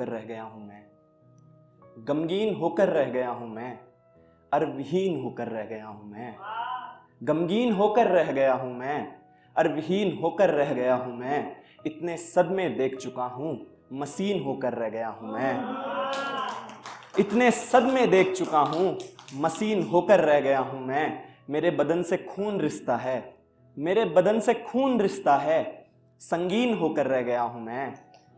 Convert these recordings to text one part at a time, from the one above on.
होकर रह गया हूं मैं, गमगीन होकर रह गया हूं मैं, अरविहीन होकर रह गया हूं मैं, गमगीन होकर रह गया हूं मैं, अरविहीन होकर रह गया हूं मैं, इतने सदमे देख चुका हूं, मसीन होकर रह गया हूं मैं, इतने सदमे देख चुका हूं, मसीन होकर रह गया हूं मैं, मेरे बदन से खून रिश्ता है, मेरे बदन से खून रिश्ता है, संगीन होकर रह गया हूं मैं,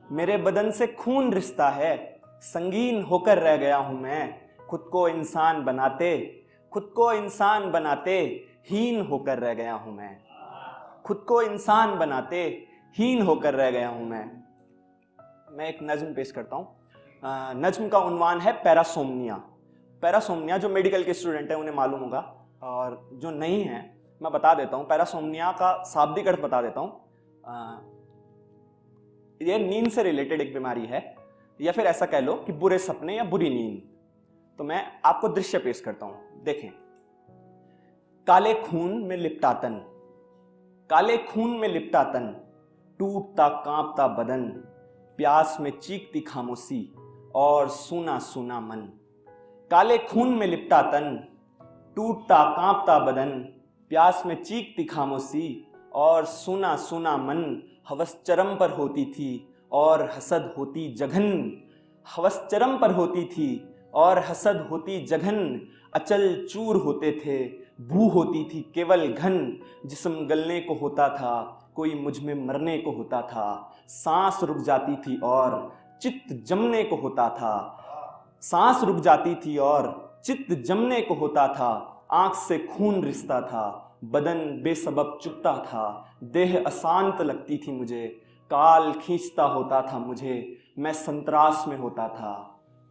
मेरे बदन से खून रिश्ता है, संगीन होकर रह गया हूं मैं, खुद को इंसान बनाते, खुद को इंसान बनाते, हीन होकर रह गया हूं मैं, खुद को इंसान बनाते, हीन होकर रह गया हूं मैं एक नज्म पेश करता हूं। नज्म का उन्वान है पैरासोमनिया। पैरासोमनिया जो मेडिकल के स्टूडेंट हैं उन्हें मालूम होगा, और जो नहीं है मैं बता देता हूं। पैरासोमनिया का शाब्दिक अर्थ बता देता हूं। ये नींद से रिलेटेड एक बीमारी है, या फिर ऐसा कह लो कि बुरे सपने या बुरी नींद। तो मैं आपको दृश्य पेश करता हूं, देखें। काले खून में लिपटा तन, काले खून में लिपटा तन, टूटता कांपता बदन, प्यास में चीखती खामोशी और सूना सूना मन। काले खून में लिपटा तन, टूटता कांपता बदन, प्यास में चीखती खामोशी और सूना सूना मन। हवस चरम पर होती थी और हसद होती जघन, हवस चरम पर होती थी और हसद होती जघन। अचल चूर होते थे, भू होती थी केवल घन। जिस्म गलने को होता था, कोई मुझ में मरने को होता था। सांस रुक जाती थी और चित्त जमने को होता था, सांस रुक जाती थी और चित्त जमने को होता था। आंख से खून रिसता था, बदन बेसबब चुभता था। देह अशांत लगती थी मुझे, काल खींचता होता था मुझे। मैं संत्रास में होता था,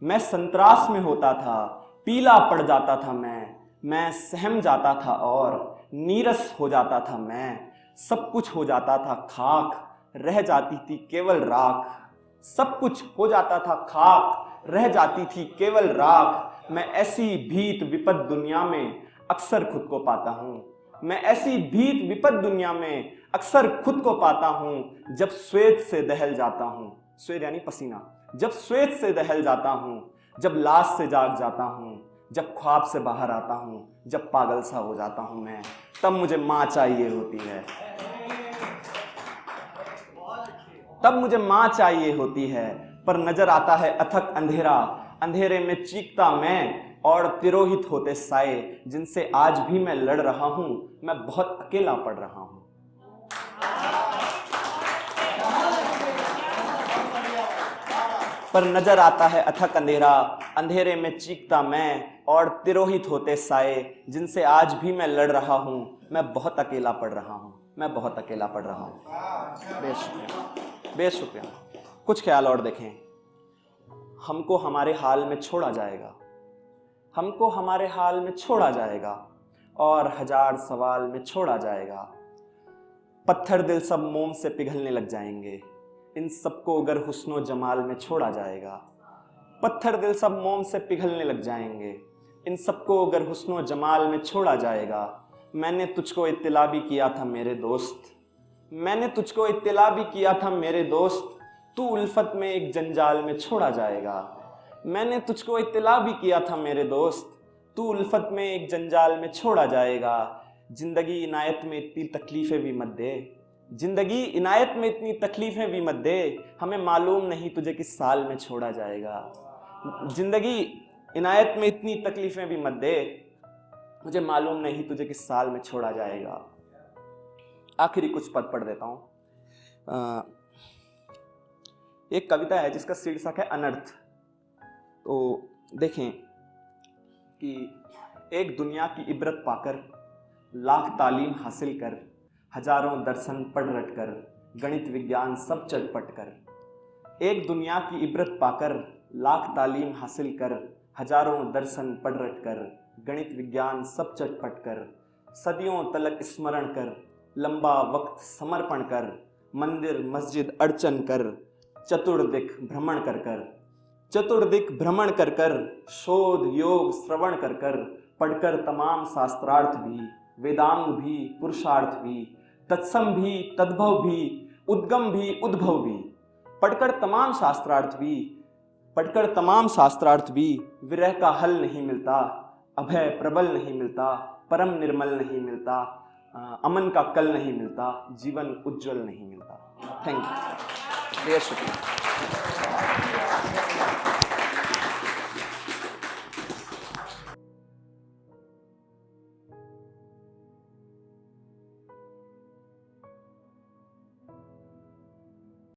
मैं संत्रास में होता था। पीला पड़ जाता था मैं सहम जाता था और नीरस हो जाता था मैं। सब कुछ हो जाता था खाक, रह जाती थी केवल राख। सब कुछ हो जाता था खाक, रह जाती थी केवल राख। मैं ऐसी भीत विपद दुनिया में अक्सर खुद को पाता हूँ, मैं ऐसी भीत विपद दुनिया में अक्सर खुद को पाता हूँ। जब श्वेत से दहल जाता हूँ, श्वेत यानी पसीना, जब श्वेत से दहल जाता हूँ, जब लाश से जाग जाता हूँ, जब ख्वाब से बाहर आता हूँ, जब पागल सा हो जाता हूँ मैं, तब मुझे माँ चाहिए होती है, तब मुझे माँ चाहिए होती है। पर नजर आता है अथक अंधेरा, अंधेरे में चीखता मैं और तिरोहित होते साए, जिनसे आज भी मैं लड़ रहा हूं। मैं बहुत अकेला पड़ रहा हूं। पर नजर आता है अथक अंधेरा, अंधेरे में चीखता मैं और तिरोहित होते साए, जिनसे आज भी मैं लड़ रहा हूं। मैं बहुत अकेला पड़ रहा हूं, मैं बहुत अकेला पड़ रहा हूं। बेशुक्रिया, बेशुक्रिया। कुछ ख्याल और देखें। हमको हमारे हाल में छोड़ा जाएगा, हमको हमारे हाल में छोड़ा जाएगा और हजार सवाल में छोड़ा जाएगा। पत्थर दिल सब मोम से पिघलने लग जाएंगे, इन सबको अगर हुस्नो जमाल में छोड़ा जाएगा। पत्थर दिल सब मोम से पिघलने लग जाएंगे, इन सबको अगर हुस्नो जमाल में छोड़ा जाएगा। मैंने तुझको इत्तिला भी किया था मेरे दोस्त, मैंने तुझको इत्तिला भी किया था मेरे दोस्त, तू उल्फत में एक जंजाल में छोड़ा जाएगा। मैंने तुझको इत्तिला भी किया था मेरे दोस्त, तू उल्फत में एक जंजाल में छोड़ा जाएगा। जिंदगी इनायत में इतनी तकलीफें भी मत दे, जिंदगी इनायत में इतनी तकलीफें भी मत दे, हमें मालूम नहीं तुझे किस साल में छोड़ा जाएगा। जिंदगी इनायत में इतनी तकलीफें भी मत दे, मुझे मालूम नहीं तुझे किस साल में छोड़ा जाएगा। आखिरी कुछ पद पढ़ देता हूं। एक कविता है जिसका शीर्षक है अनर्थ। तो देखें कि एक दुनिया की इबरत पाकर, लाख तालीम हासिल कर, हजारों दर्शन पढ़ रट कर, गणित विज्ञान सब चटपट कर। एक दुनिया की इबरत पाकर, लाख तालीम हासिल कर, हजारों दर्शन पढ़ रट कर, गणित विज्ञान सब चटपट कर। सदियों तलक स्मरण कर, लंबा वक्त समर्पण कर, मंदिर मस्जिद अर्चन कर, चतुर्दिक भ्रमण कर कर, चतुर्दिक भ्रमण कर कर, शोध योग श्रवण कर कर, पढ़कर तमाम शास्त्रार्थ भी, वेदांग भी, पुरुषार्थ भी, तत्सम भी, तद्भव भी, उद्गम भी, उद्भव भी, पढ़कर तमाम शास्त्रार्थ भी, पढ़कर तमाम शास्त्रार्थ भी विरह का हल नहीं मिलता, अभय प्रबल नहीं मिलता, परम निर्मल नहीं मिलता, अमन का कल नहीं मिलता, जीवन उज्जवल नहीं मिलता। थैंक यू, शुक्रिया।